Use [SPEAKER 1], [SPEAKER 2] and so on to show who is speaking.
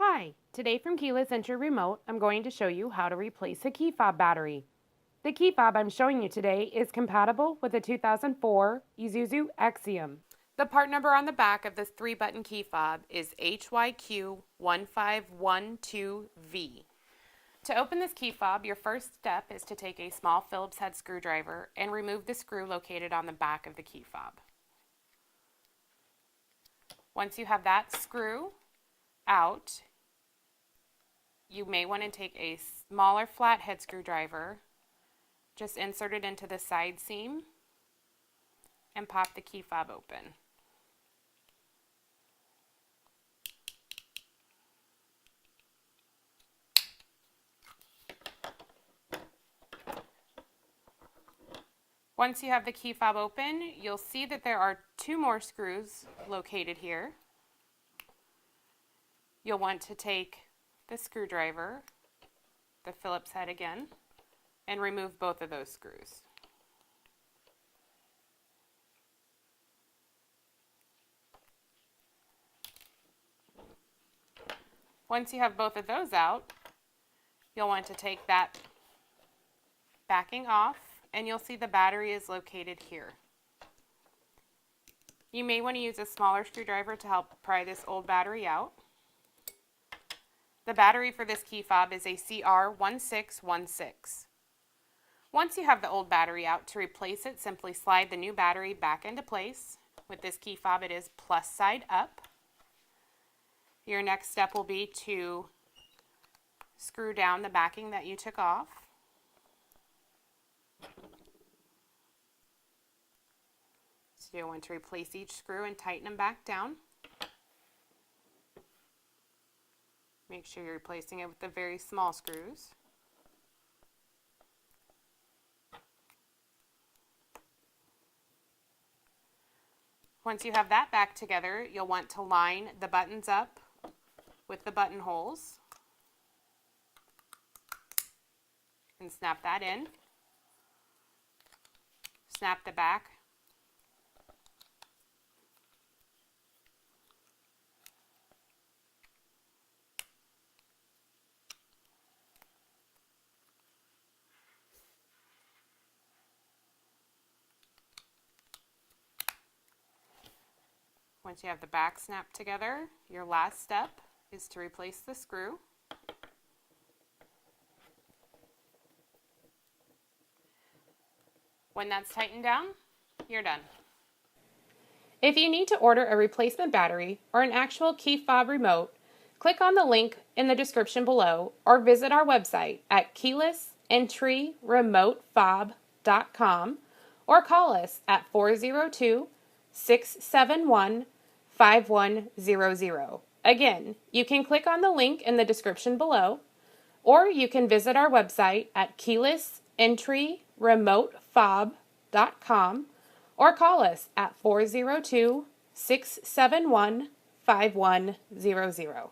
[SPEAKER 1] Hi, today from Keyless Entry Remote, I'm going to show you how to replace a key fob battery. The key fob I'm showing you today is compatible with a 2004 Isuzu Axiom. The part number on the back of this 3-button key fob is HYQ1512V. To open this key fob, your first step is to take a small Phillips head screwdriver and remove the screw located on the back of the key fob. Once you have that screw out, you may want to take a smaller flathead screwdriver, just insert it into the side seam, and pop the key fob open. Once you have the key fob open, you'll see that there are 2 more screws located here. You'll want to take the screwdriver, the Phillips head again, and remove both of those screws. Once you have both of those out, you'll want to take that backing off, and you'll see the battery is located here. You may want to use a smaller screwdriver to help pry this old battery out. The battery for this key fob is a CR1616. Once you have the old battery out, to replace it, simply slide the new battery back into place. With this key fob, it is plus side up. Your next step will be to screw down the backing that you took off. So you'll want to replace each screw and tighten them back down. Make sure you're replacing it with the very small screws. Once you have that back together, you'll want to line the buttons up with the buttonholes and snap that in. Snap the back. Once you have the back snapped together, your last step is to replace the screw. When that's tightened down, you're done. If you need to order a replacement battery or an actual key fob remote, click on the link in the description below or visit our website at keylessentryremotefob.com or call us at 402-671-5100. Again, you can click on the link in the description below, or you can visit our website at keylessentryremotefob.com or call us at 402-671-5100.